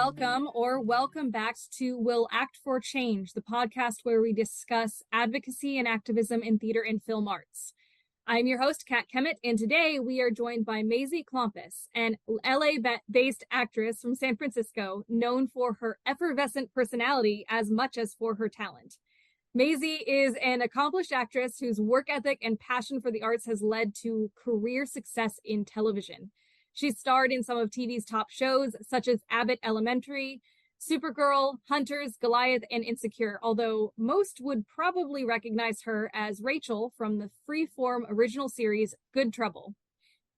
welcome or welcome back to Will Act for Change, the podcast where we discuss advocacy and activism in theater and film arts. I'm your host, Kat Kemet, and today we are joined by Maisie Klompus, an LA-based actress from San Francisco, known for her effervescent personality as much as for her talent. Maisie is an accomplished actress whose work ethic and passion for the arts has led to career success in television. She's starred in some of TV's top shows, such as Abbott Elementary, Supergirl, Hunters, Goliath, and Insecure, although most would probably recognize her as Rachel from the Freeform original series Good Trouble.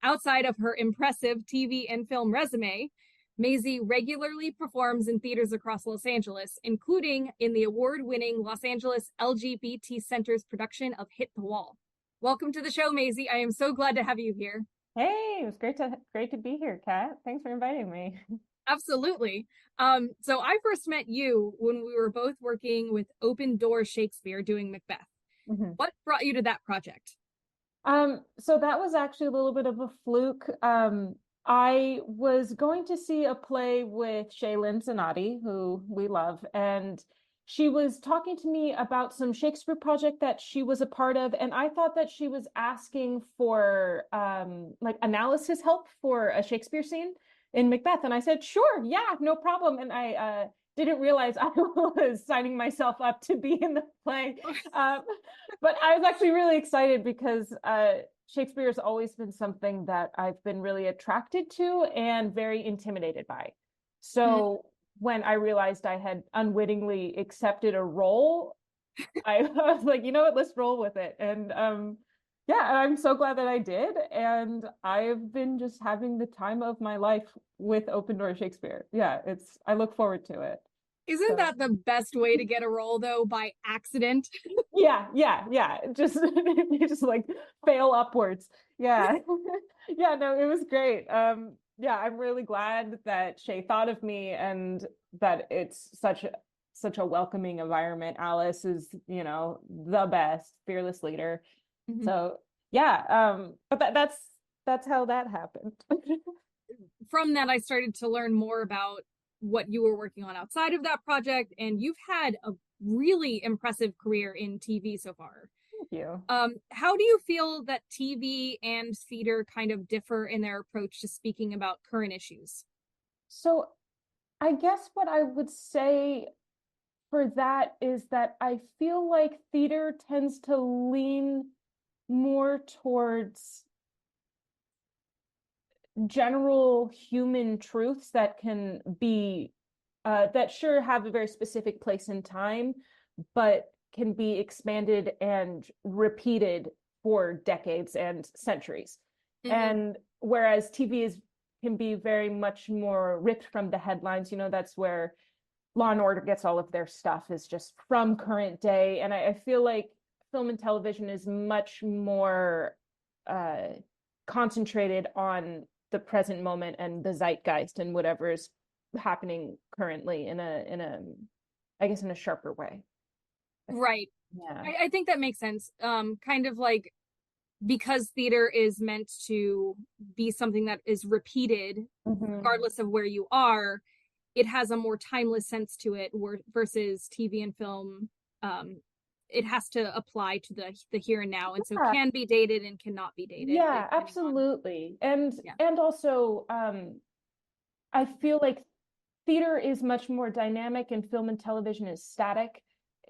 Outside of her impressive TV and film resume, Maisie regularly performs in theaters across Los Angeles, including in the award-winning Los Angeles LGBT Center's production of Hit the Wall. Welcome to the show, Maisie. I am so glad to have you here. Hey, it was great to be here, Kat. Thanks for inviting me. Absolutely. So I first met you when we were both working with Open Door Shakespeare doing Macbeth. Mm-hmm. What brought you to that project? So that was actually a little bit of a fluke. I was going to see a play with Shaylin Zanotti, who we love, and she was talking to me about some Shakespeare project that she was a part of, and I thought that she was asking for like analysis help for a Shakespeare scene in Macbeth, and I said, sure, yeah, no problem. And I didn't realize I was signing myself up to be in the play, but I was actually really excited because Shakespeare has always been something that I've been really attracted to and very intimidated by. So when I realized I had unwittingly accepted a role, I was like, you know what, let's roll with it. And yeah, I'm so glad that I did. And I've been just having the time of my life with Open Door Shakespeare. Yeah, I look forward to it. Isn't that the best way to get a role, though, by accident? Yeah. Just you just like fail upwards. Yeah. Yeah, no, it was great. Yeah, I'm really glad that Shay thought of me and that it's such a welcoming environment. Alice is, the best, fearless leader. Mm-hmm. So yeah, but that's how that happened. From that, I started to learn more about what you were working on outside of that project, and you've had a really impressive career in TV so far. Thank you. How do you feel that TV and theater kind of differ in their approach to speaking about current issues? So I guess what I would say for that is that I feel like theater tends to lean more towards general human truths that can be that sure have a very specific place in time, but can be expanded and repeated for decades and centuries. Mm-hmm. And whereas TV can be very much more ripped from the headlines, that's where Law and Order gets all of their stuff, is just from current day. And I feel like film and television is much more concentrated on the present moment and the zeitgeist and whatever is happening currently in a sharper way. Right. Yeah. I think that makes sense. Kind of like, because theater is meant to be something that is repeated, regardless of where you are, it has a more timeless sense to it, versus TV and film. It has to apply to the here and now, and so can be dated and cannot be dated. Yeah, absolutely. And also I feel like theater is much more dynamic and film and television is static,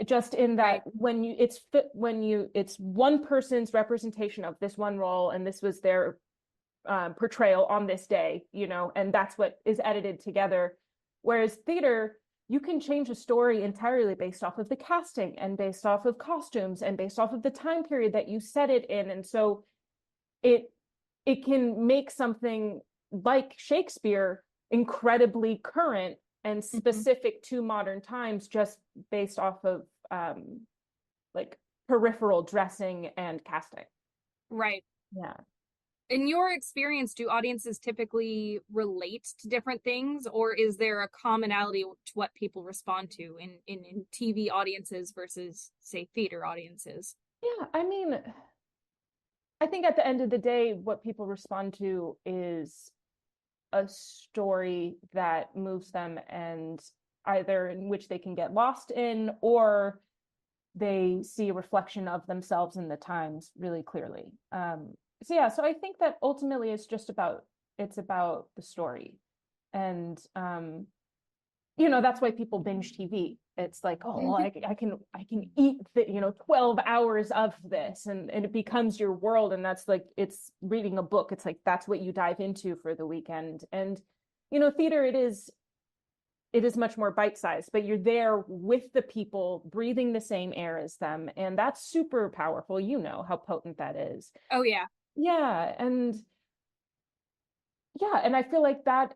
just in that it's one person's representation of this one role, and this was their portrayal on this day, and that's what is edited together. Whereas theater, you can change a story entirely based off of the casting and based off of costumes and based off of the time period that you set it in. And so it can make something like Shakespeare incredibly current and specific to modern times, just based off of like peripheral dressing and casting. Right. Yeah. In your experience, do audiences typically relate to different things, or is there a commonality to what people respond to in TV audiences versus, say, theater audiences? Yeah, I mean, I think at the end of the day, what people respond to is a story that moves them, and either in which they can get lost in, or they see a reflection of themselves in the times really clearly. So I think that ultimately it's about the story. And that's why people binge TV. It's like, oh, well, I can eat 12 hours of this, and it becomes your world. And that's like, it's reading a book. It's like, that's what you dive into for the weekend. And theater, it is much more bite-sized, but you're there with the people, breathing the same air as them, and that's super powerful. How potent that is. Oh yeah. And I feel like that,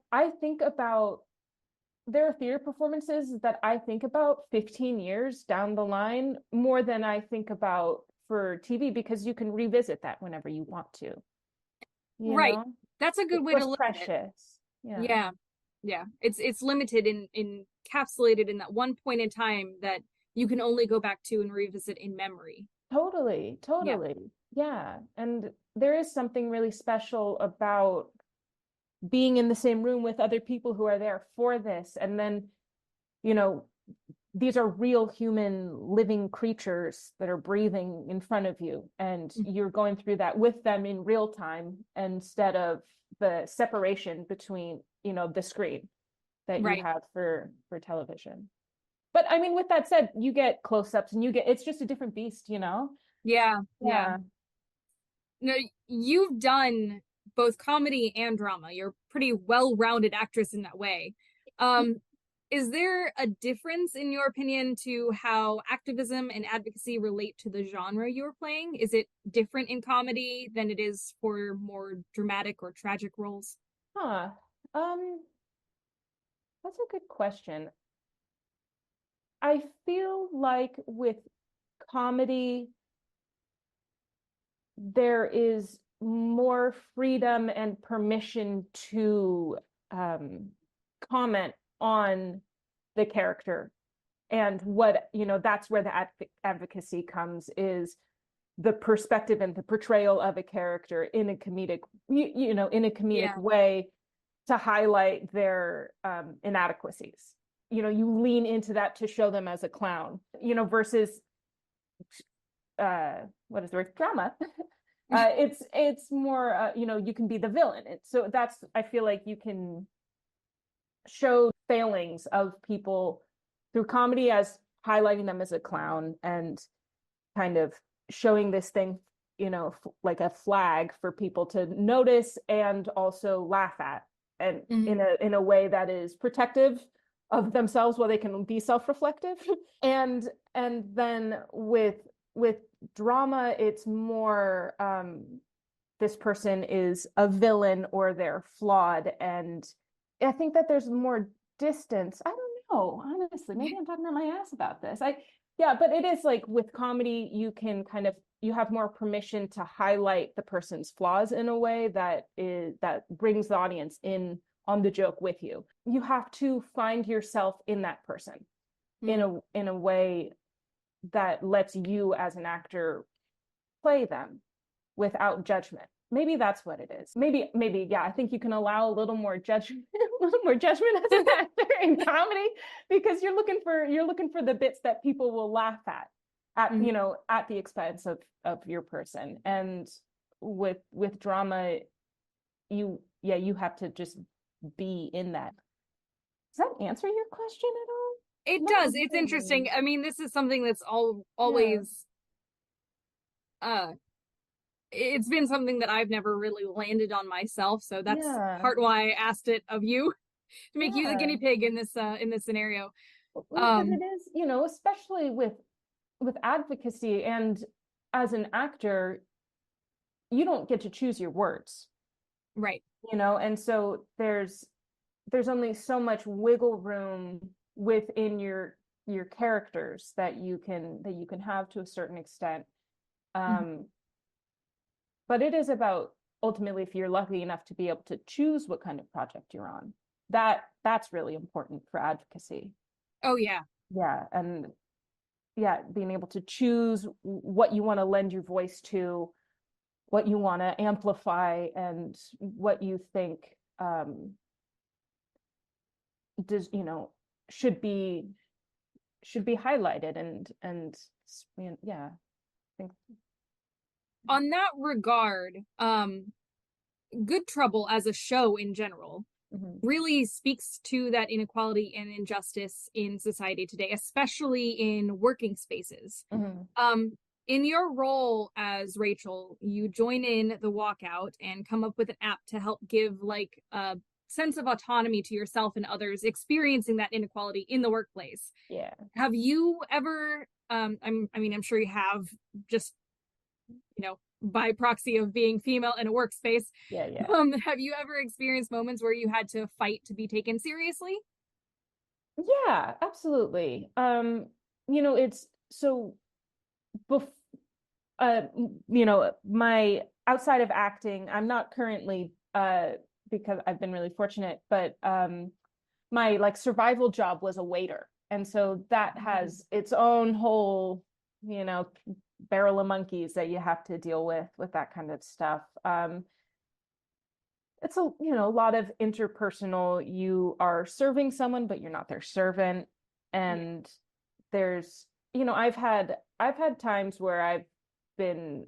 there are theater performances that I think about 15 years down the line more than I think about for TV, because you can revisit that whenever you want to. Right. That's a good way to look at it. Precious. Yeah. Yeah. It's limited in encapsulated in that one point in time that you can only go back to and revisit in memory. Totally. Yeah. And there is something really special about being in the same room with other people who are there for this. And then, these are real human living creatures that are breathing in front of you, and you're going through that with them in real time, instead of the separation between, the screen that you have for television. But I mean, with that said, you get close-ups, and it's just a different beast, Yeah. No, you've done both comedy and drama. You're a pretty well-rounded actress in that way. Is there a difference, in your opinion, to how activism and advocacy relate to the genre you're playing? Is it different in comedy than it is for more dramatic or tragic roles? That's a good question. I feel like with comedy, there is more freedom and permission to comment on the character, and that's where the advocacy comes, is the perspective and the portrayal of a character in a comedic way, to highlight their inadequacies. You lean into that to show them as a clown, versus what is the word? Drama. It's more, you can be the villain. So I feel like you can show failings of people through comedy as highlighting them as a clown, and kind of showing this thing, like a flag for people to notice and also laugh at, and in a way that is protective of themselves, while they can be self-reflective. and then with drama, it's more this person is a villain, or they're flawed, and I think that there's more distance. I don't know, honestly, maybe I'm talking out my ass about this. But it is like, with comedy, you can you have more permission to highlight the person's flaws in a way that brings the audience in on the joke with you. You have to find yourself in that person in a way that lets you as an actor play them without judgment. Maybe that's what it is. Maybe, yeah, I think you can allow a little more judgment, as an actor in comedy, because you're looking for the bits that people will laugh at at the expense of your person. And with drama, you have to just be in that. Does that answer your question at all? It does. It's interesting. I mean, this is something that's always it's been something that I've never really landed on myself, so that's part why I asked it of you, to make you the guinea pig in this scenario. Because it is, especially with advocacy, and as an actor, you don't get to choose your words, right? And so there's only so much wiggle room within your characters that you can have, to a certain extent. But it is about, ultimately, if you're lucky enough to be able to choose what kind of project you're on, that's really important for advocacy. Oh yeah. And being able to choose what you want to lend your voice to, what you want to amplify, and what you think does, should be highlighted and yeah, I think. On that regard, Good Trouble as a show in general Mhm. really speaks to that inequality and injustice in society today, especially in working spaces. Mhm. In your role as Rachel, you join in the walkout and come up with an app to help give like a sense of autonomy to yourself and others experiencing that inequality in the workplace. Yeah. Have you ever, I'm sure you have, just, by proxy of being female in a workspace, Yeah. Yeah. have you ever experienced moments where you had to fight to be taken seriously? Yeah, absolutely. It's so bef my outside of acting, I'm not currently because I've been really fortunate, but my like survival job was a waiter. And so that has its own whole, you know, barrel of monkeys that you have to deal with that kind of stuff. It's a lot of interpersonal. You are serving someone, but you're not their servant. Yeah. And there's, I've had times where I've been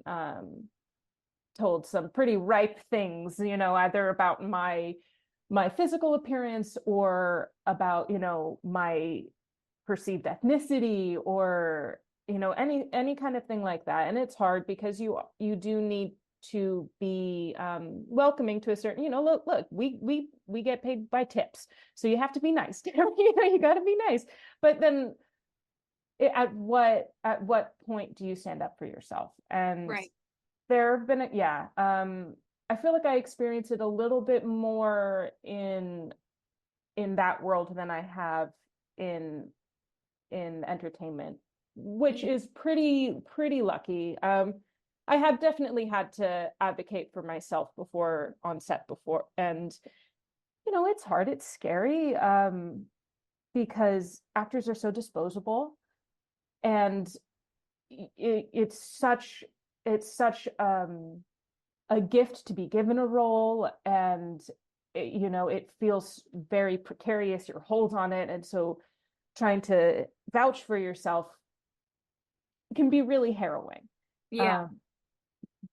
told some pretty ripe things, either about my physical appearance or about, my perceived ethnicity or, any kind of thing like that. And it's hard because you do need to be welcoming to a certain, look, we get paid by tips, so you have to be nice. You got to be nice. But then at what point do you stand up for yourself? And Right. there have been, yeah, I feel like I experience it a little bit more in that world than I have in entertainment, which is pretty lucky. I have definitely had to advocate for myself before on set before, and it's hard, it's scary, because actors are so disposable, and it's such a gift to be given a role, and it feels very precarious, your hold on it, and so trying to vouch for yourself can be really harrowing. Yeah. Um,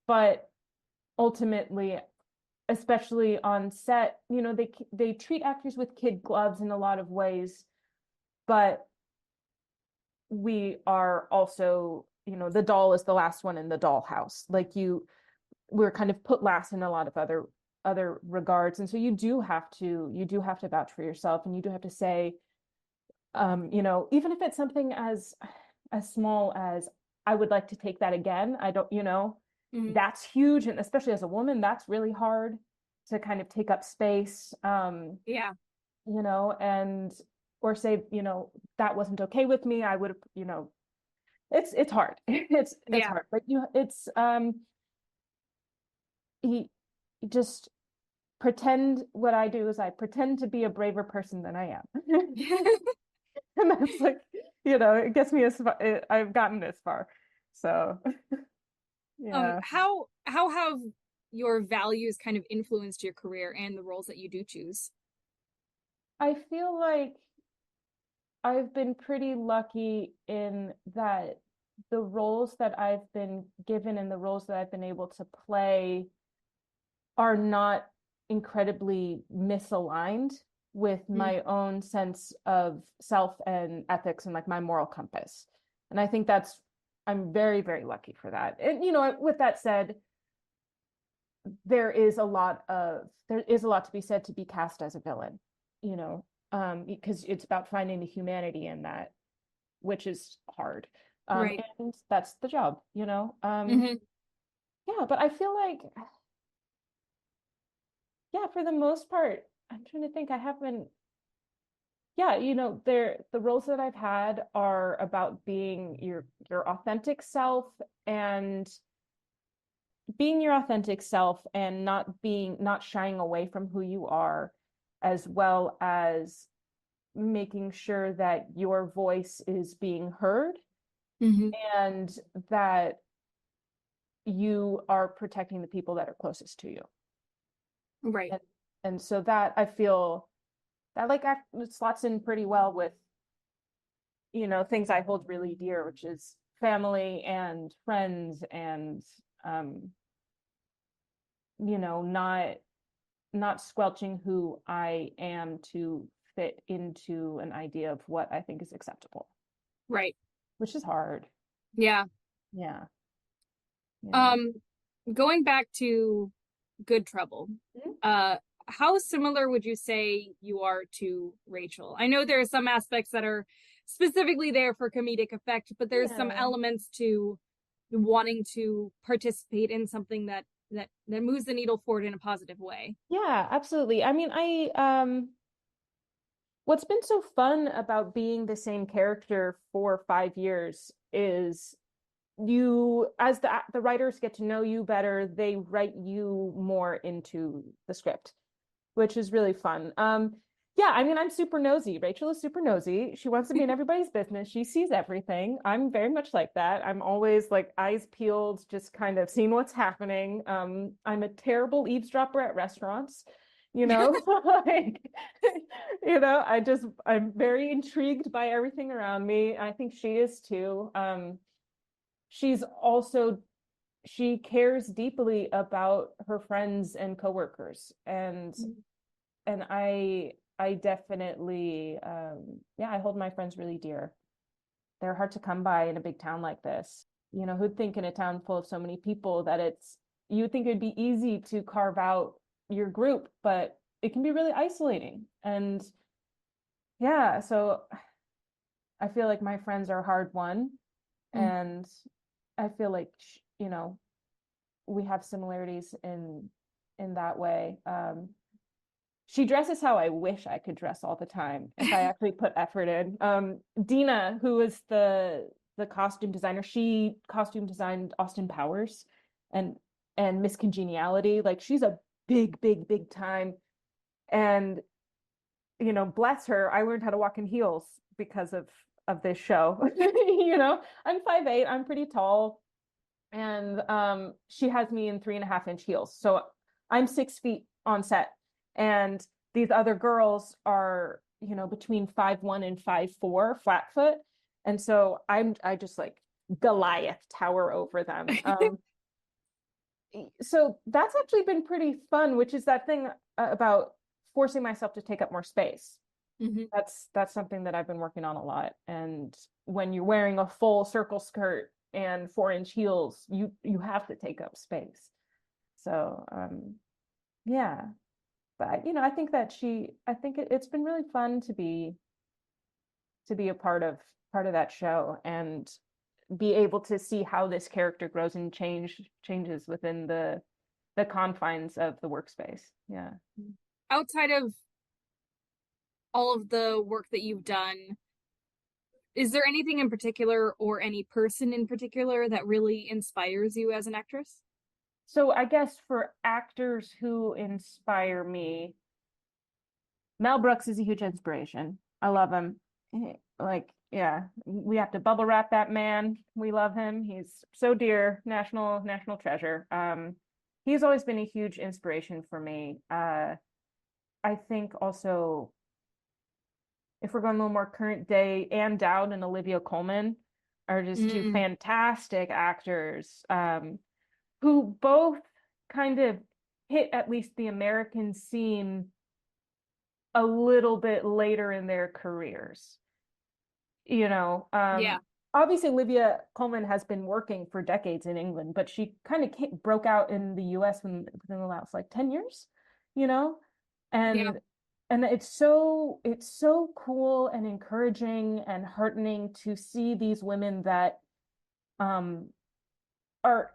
but ultimately, especially on set, they treat actors with kid gloves in a lot of ways, but we are also, the doll is the last one in the dollhouse. Like we're kind of put last in a lot of other regards, and so you do have to vouch for yourself, and you do have to say, even if it's something as small as, I would like to take that again. I don't, Mhm. that's huge. And especially as a woman, that's really hard to kind of take up space, Yeah. and, or say, that wasn't okay with me. I would have, it's hard. It's Yeah. hard, but you just pretend. What I do is I pretend to be a braver person than I am. And that's like, it gets me as far, I've gotten this far. So yeah. How have your values kind of influenced your career and the roles that you do choose? I feel like I've been pretty lucky in that the roles that I've been given and the roles that I've been able to play are not incredibly misaligned with Mm. my own sense of self and ethics and like my moral compass. And I think I'm very, very lucky for that. And, with that said, there is a lot to be said to be cast as a villain, because it's about finding the humanity in that, which is hard. Right. And that's the job. Hmm. Yeah, but I feel like, yeah, for the most part, I'm trying to think. I haven't, yeah, the roles that I've had are about being your authentic self, and not shying away from who you are, as well as making sure that your voice is being heard, Hmm. and that you are protecting the people that are closest to you. Right. And, and so that I feel it slots in pretty well with, you know, things I hold really dear, which is family and friends and, you know, not squelching who I am to fit into an idea of what I think is acceptable, Right. which is hard. Yeah. Yeah. Yeah. Um, Going back to Good Trouble, Mhm. how similar would you say you are to Rachel? I know there are some aspects that are specifically there for comedic effect, but there's some Yeah. elements to wanting to participate in something that moves the needle forward in a positive way. Yeah, absolutely. I mean, what's been so fun about being the same character for 5 years is you, as the writers get to know you better, they write you more into the script, which is really fun. Yeah, I mean, I'm super nosy. Rachel is super nosy. She wants to be in everybody's business. She sees everything. I'm very much like that. I'm always like eyes peeled, just kind of seeing what's happening. I'm a terrible eavesdropper at restaurants, you know, like, you know, I'm very intrigued by everything around me. I think she is too. She's also she cares deeply about her friends and coworkers, and I definitely yeah, I hold my friends really dear. They're hard to come by in a big town like this. You know, who'd think in a town full of so many people that you'd think it'd be easy to carve out your group, but it can be really isolating. And yeah, so I feel like my friends are hard won, and I feel like you know, we have similarities in that way. She dresses how I wish I could dress all the time if I actually put effort in. Dina, who is the costume designer, she costume designed Austin Powers and Miss Congeniality. Like she's a big time. And you know, bless her, I learned how to walk in heels because of this show. You know, I'm 5'8", I'm pretty tall, and she has me in 3.5-inch heels. So I'm 6 feet on set, and these other girls are, you know, between 5'1" and 5'4", flat foot, and so I just like Goliath tower over them. So that's actually been pretty fun, which is that thing about forcing myself to take up more space. Mm-hmm. That's something that I've been working on a lot. And when you're wearing a full circle skirt and 4-inch heels, you have to take up space. So yeah, but you know, I think it's been really fun to be a part of that show and be able to see how this character grows and changes within the confines of the workspace. Yeah. Outside of all of the work that you've done, is there anything in particular or any person in particular that really inspires you as an actress? So I guess for actors who inspire me, Mel Brooks is a huge inspiration. I love him. Like, yeah, we have to bubble wrap that man. We love him. He's so dear, national treasure. He's always been a huge inspiration for me. I think also, if we're going a little more current day, Ann Dowd and Olivia Colman are just two fantastic actors, who both kind of hit at least the American scene a little bit later in their careers. You know, Yeah. obviously Olivia Colman has been working for decades in England, but she kind of broke out in the US within the last like 10 years, you know? Yeah. And it's so cool and encouraging and heartening to see these women that are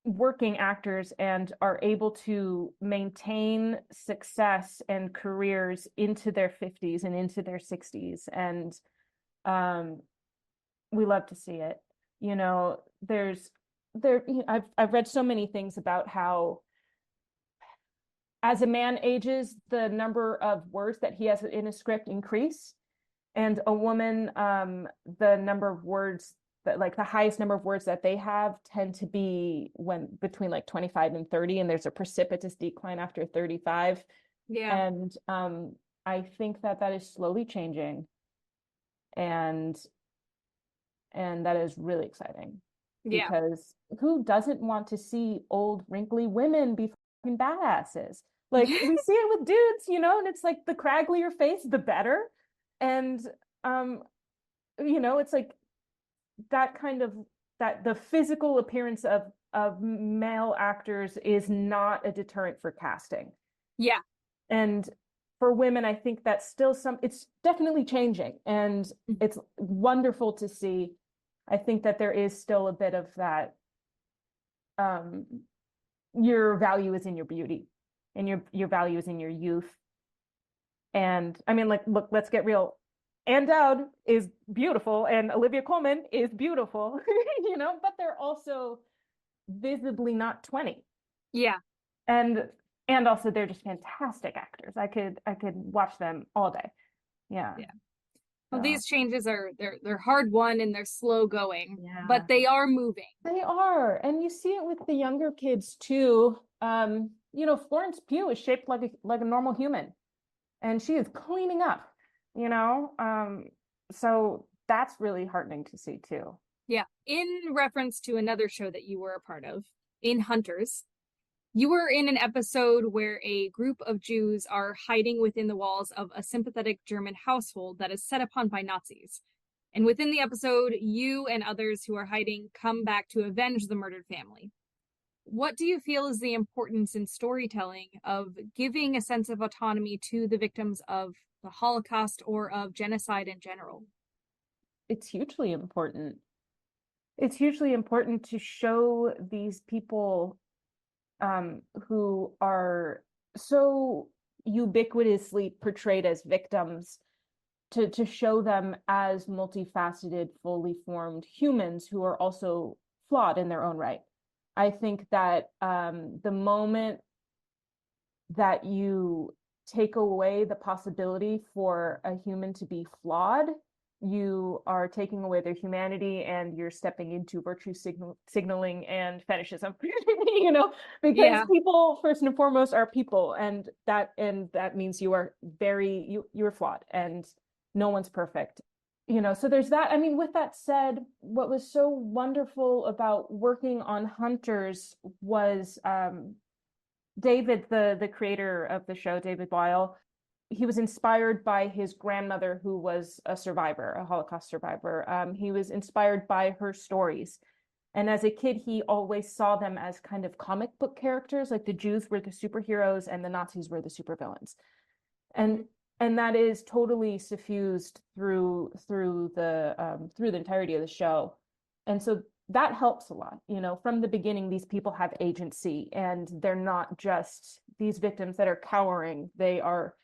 working actors and are able to maintain success and careers into their 50s and into their 60s, and we love to see it. You know, I've read so many things about how as a man ages, the number of words that he has in a script increase, and a woman, the number of words that, like, the highest number of words that they have tend to be when between like 25 and 30, and there's a precipitous decline after 35. Yeah. And I think that that is slowly changing, and that is really exciting, Yeah. because who doesn't want to see old wrinkly women be fucking badasses? Like, we see it with dudes, and it's like the cragglier face, the better. And um, it's like that kind of, that the physical appearance of male actors is not a deterrent for casting. Yeah. And for women, I think that's still it's definitely changing, and it's wonderful to see. I think that there is still a bit of that, um, your value is in your beauty, and your value is in your youth. And I mean, like, look, let's get real. Ann Dowd is beautiful, and Olivia Colman is beautiful, but they're also visibly not 20. Yeah. And also they're just fantastic actors. I could watch them all day. Yeah. Yeah. Well, So, these changes are they're hard won and they're slow going, yeah. but they are moving. They are. And you see it with the younger kids too. Florence Pugh is shaped like a normal human, and she is cleaning up, you know? So that's really heartening to see too. Yeah. In reference to another show that you were a part of, in Hunters, you were in an episode where a group of Jews are hiding within the walls of a sympathetic German household that is set upon by Nazis. And within the episode, you and others who are hiding come back to avenge the murdered family. What do you feel is the importance in storytelling of giving a sense of autonomy to the victims of the Holocaust or of genocide in general? It's hugely important. It's hugely important to show these people, who are so ubiquitously portrayed as victims, to show them as multifaceted, fully formed humans who are also flawed in their own right. I think that, the moment that you take away the possibility for a human to be flawed, you are taking away their humanity, and you're stepping into virtue signaling and fetishism, because Yeah. people first and foremost are people, and that means you are you're flawed, and no one's perfect. So there's that. I mean, with that said, what was so wonderful about working on Hunters was, David, the creator of the show, David Weil, he was inspired by his grandmother, who was a survivor, a Holocaust survivor. He was inspired by her stories. And as a kid, he always saw them as kind of comic book characters, like the Jews were the superheroes and the Nazis were the supervillains. And that is totally suffused through the entirety of the show. And so that helps a lot. From the beginning, these people have agency, and they're not just these victims that are cowering. They are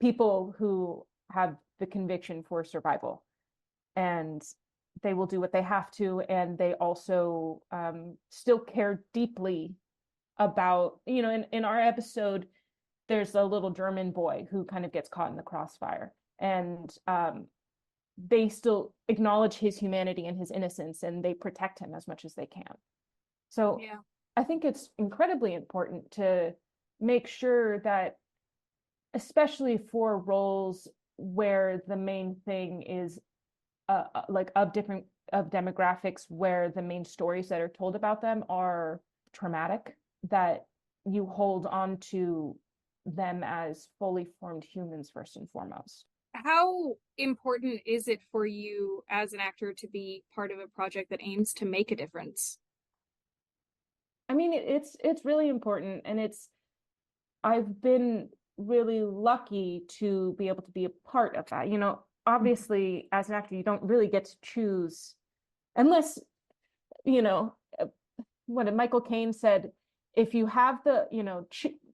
people who have the conviction for survival, and they will do what they have to. And they also, still care deeply about, in our episode, there's a little German boy who kind of gets caught in the crossfire, and they still acknowledge his humanity and his innocence, and they protect him as much as they can. So Yeah. I think it's incredibly important to make sure that, especially for roles where the main thing is, like, of demographics, where the main stories that are told about them are traumatic, that you hold on to them as fully formed humans first and foremost. How important is it for you as an actor to be part of a project that aims to make a difference? I mean, it's really important, and I've been really lucky to be able to be a part of that. Obviously, as an actor, you don't really get to choose, unless, you know, what Michael Caine said, if you have the,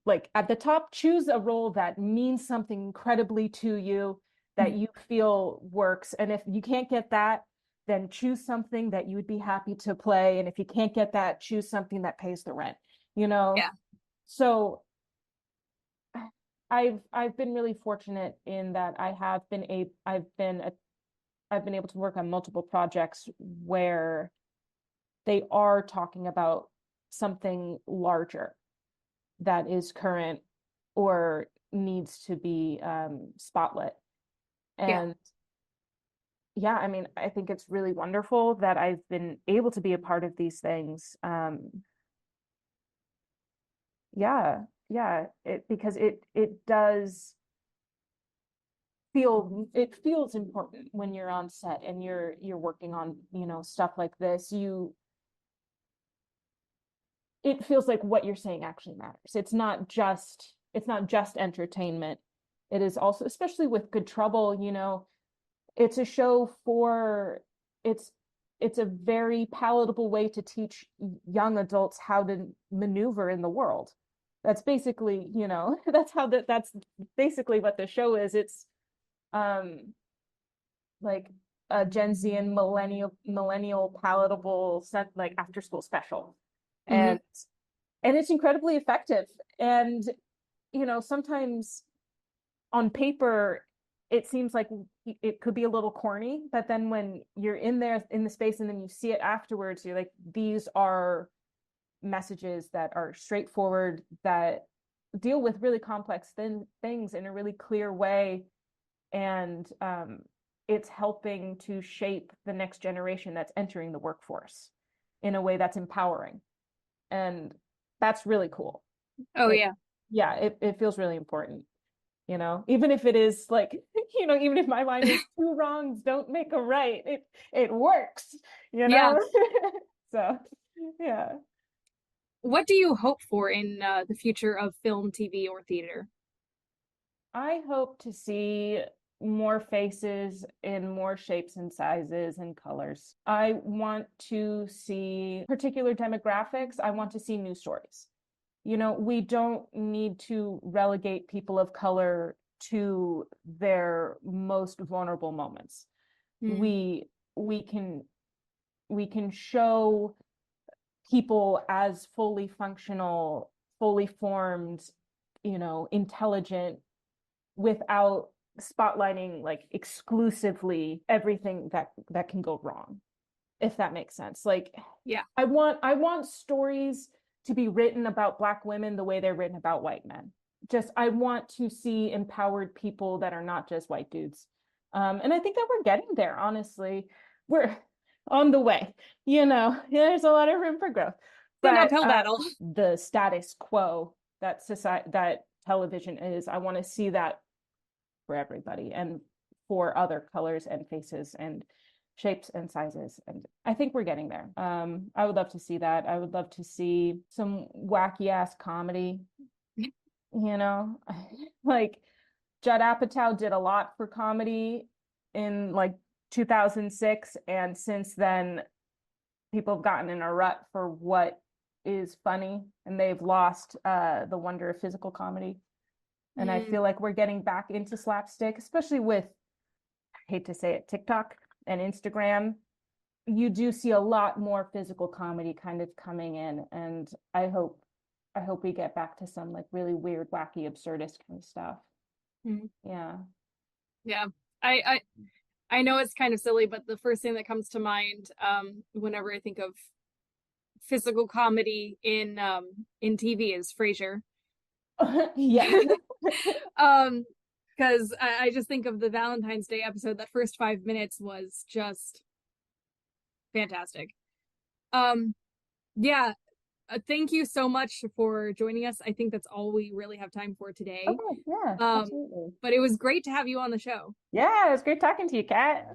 like, at the top, choose a role that means something incredibly to you, that you feel works. And if you can't get that, then choose something that you would be happy to play. And if you can't get that, choose something that pays the rent, Yeah. So I've been really fortunate in that I've been able to work on multiple projects where they are talking about something larger that is current, or needs to be spotlit. Yeah. And yeah, I mean, I think it's really wonderful that I've been able to be a part of these things. Yeah, yeah, because it does it feels important when you're on set and you're working on, stuff like this. It feels like what you're saying actually matters. It's not just entertainment. It is also, especially with Good Trouble, it's a show for it's it's a very palatable way to teach young adults how to maneuver in the world. That's basically, that's basically what the show is. It's um like a Gen Z and millennial palatable set, like after school special. Mm-hmm. And it's incredibly effective. And sometimes on paper it seems like it could be a little corny, but then when you're in there in the space and then you see it afterwards, you're like, these are messages that are straightforward, that deal with really complex things in a really clear way. And it's helping to shape the next generation that's entering the workforce in a way that's empowering. And that's really cool. Oh, It, yeah. yeah, it feels really important, even if it is like, even if my line is two wrongs don't make a right, it works, Yeah. So, yeah. What do you hope for in the future of film, TV, or theater? I hope to see more faces in more shapes and sizes and colors. I want to see particular demographics. I want to see new stories. We don't need to relegate people of color to their most vulnerable moments. Mm. We can show people as fully functional, fully formed, intelligent, without spotlighting like exclusively everything that can go wrong, if that makes sense. Like, Yeah. I want stories to be written about Black women the way they're written about white men. Just, I want to see empowered people that are not just white dudes. And I think that we're getting there, honestly. We're on the way, there's a lot of room for growth. It's an But uphill battle. the status quo that television is, I want to see that for everybody and for other colors and faces and shapes and sizes. And I think we're getting there. I would love to see that. I would love to see some wacky ass comedy, like Judd Apatow did a lot for comedy in like 2006. And since then, people have gotten in a rut for what is funny, and they've lost the wonder of physical comedy. And I feel like we're getting back into slapstick, especially with, I hate to say it, TikTok and Instagram. You do see a lot more physical comedy kind of coming in. And I hope we get back to some like really weird, wacky, absurdist kind of stuff. Mm. Yeah. Yeah. I know it's kind of silly, but the first thing that comes to mind whenever I think of physical comedy in TV is Frasier. Yeah. Because I just think of the Valentine's Day episode. That first 5 minutes was just fantastic. Yeah. Thank you so much for joining us. I think that's all we really have time for today. Okay, yeah, absolutely. But it was great to have you on the show. Yeah, it was great talking to you, Kat.